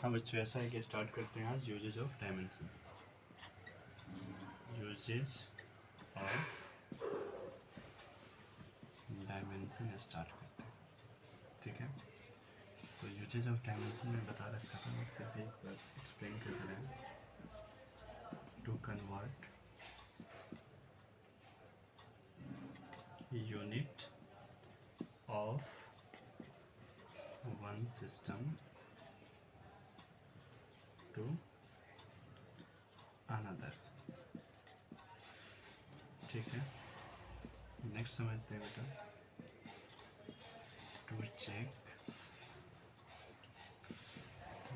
हाँ बच्चों, ऐसा है कि स्टार्ट करते हैं आज uses of dimension. Uses of dimension start करते हैं, ठीक है। तो यूजेज ऑफ डायमेंशन में बता रखा था, मैं फिर भी एक बार एक्सप्लेन कर रहे हैं। To convert unit of one system to another, ठीक है। नेक्स्ट समझते हैं बेटा, to check the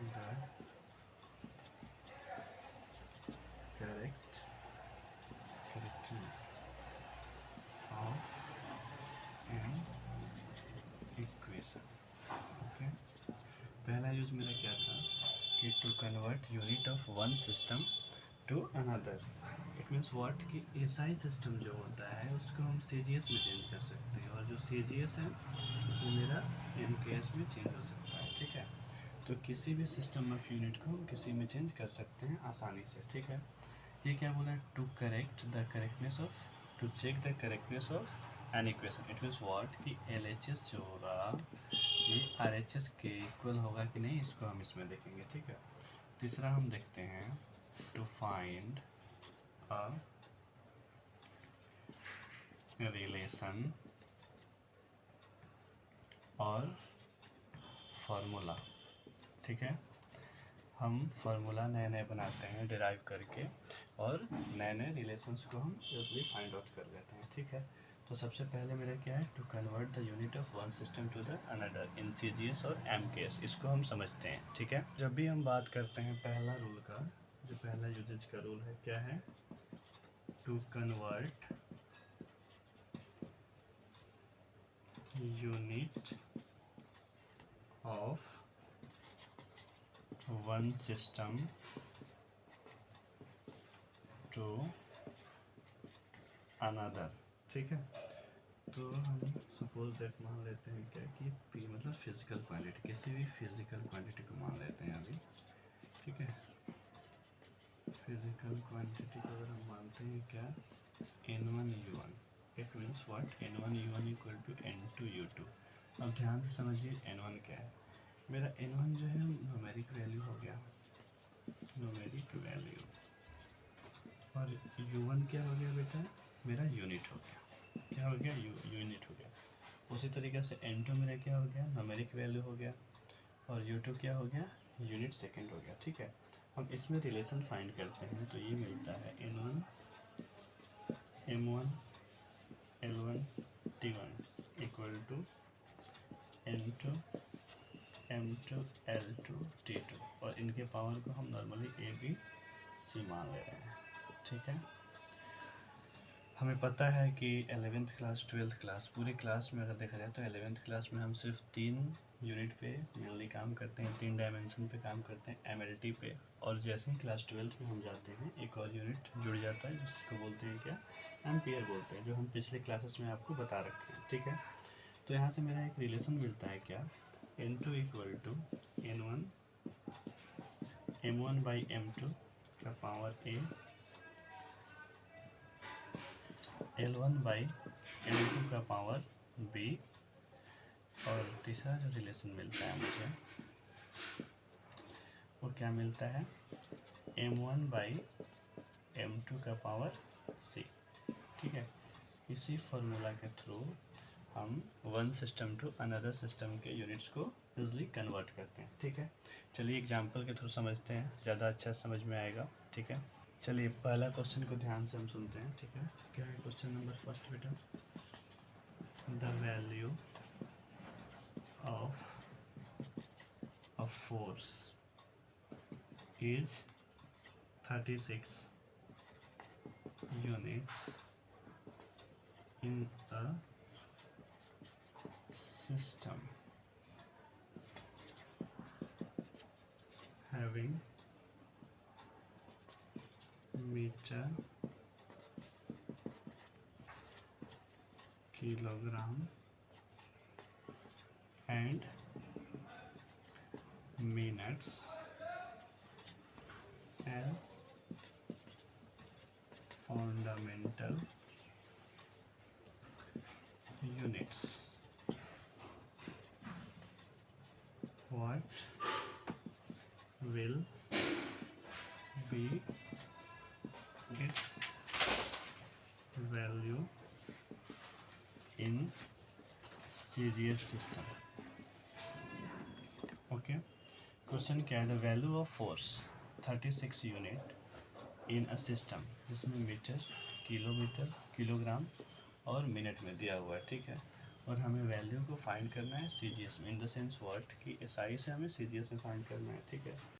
correctness of an equation, okay. पहला यूज मेरा क्या था कि to convert unit of one system to another. It means what कि एसआई सिस्टम जो होता है उसको हम सीजीएस में चेंज कर सकते हैं, और जो सीजीएस है वो मेरा एमकेएस में चेंज हो सकता है, ठीक है। तो किसी भी सिस्टम ऑफ यूनिट को हम किसी में चेंज कर सकते हैं आसानी से, ठीक है। ये क्या बोला है, to correct the correctness of, to check the correctness of an equation. It means what कि एलएचएस जो होगा ये आरएचएस के इक्वल होगा कि नहीं, इसको हम इसमें देखेंगे, ठीक है। तीसरा हम देखते हैं टू फाइंड अ रिलेशन और फॉर्मूला, ठीक है। हम फार्मूला नए नए बनाते हैं डिराइव करके, और नए नए रिलेशंस को हम यूजली फाइंड आउट कर लेते हैं, ठीक है। तो सबसे पहले मेरा क्या है, to convert the unit of one system to the another in CGS और एमकेएस, इसको हम समझते हैं, ठीक है। जब भी हम बात करते हैं पहला रूल का, जो पहला यूजेज का रूल है क्या है, to convert unit of one system to another, ठीक है। तो हम सपोज दैट मान लेते हैं क्या कि पी मतलब फिजिकल क्वांटिटी, किसी भी फिजिकल क्वांटिटी को मान लेते हैं अभी, ठीक है। फिजिकल क्वांटिटी को अगर हम मानते हैं क्या, n1u1, it means what, n1u1 equal to n2u2। अब ध्यान से समझिए n1 क्या है, मेरा n1 जो है न्यूमेरिक वैल्यू हो गया, न्यूमेरिक वैल्यू, और u1 क्या हो गया बेटा, मेरा यूनिट हो गया, क्या हो गया, यूनिट हो गया। उसी तरीके से n2 मेरा क्या हो गया, न्यूमेरिक वैल्यू हो गया, और u2 क्या हो गया, यूनिट सेकंड हो गया, ठीक है। हम इसमें रिलेशन फाइंड करते हैं, तो ये मिलता है n1 m1 l1 t1 equal to n2 m2 l2 t2, और इनके पावर को हम नॉर्मली a b c मान ले रहे हैं, ठीक है। हमें पता है कि 11th क्लास 12th क्लास पूरी क्लास में अगर देखा जाए तो 11th क्लास में हम सिर्फ 3 यूनिट पे मेनली काम करते हैं, 3 डायमेंशन पे काम करते हैं, एमएलटी पे। और जैसे ही क्लास 12th में हम जाते हैं एक और यूनिट जुड़ जाता है जिसको बोलते हैं क्या, एम्पियर बोलते हैं, जो हम पिछले क्लासेस में आपको बता रखे हैं, ठीक है। तो यहाँ से मेरा एक रिलेशन मिलता है क्या, n2 equal to n1 m1 by m2 का power a L1 by L2 का पावर b, और तीसरा जो रिलेशन मिलता है मुझे वो क्या मिलता है, m1 बाई m2 का पावर c, ठीक है। इसी फार्मूला के थ्रू हम one system to another system के यूनिट्स को यूजली कन्वर्ट करते हैं, ठीक है। चलिए एग्जांपल के थ्रू समझते हैं, ज़्यादा अच्छा समझ में आएगा, ठीक है। चलिए पहला क्वेश्चन को ध्यान से हम सुनते हैं, ठीक है। क्या है क्वेश्चन नंबर फर्स्ट बेटा, the value of a force is 36 units in a system having meter, kilogram and minutes has fundamental units, what will be its value in series system? Okay, question क्या है, the value of force 36 unit in a system, जिसमें metre, kilometre, kilogram और minute में दिया हुआ है, ठीक है। और हमें वैल्यू को फाइंड करना है सीजीएस में, इन द सेंस वर्ड कि एसआई से हमें सीजीएस में फाइंड करना है, ठीक है।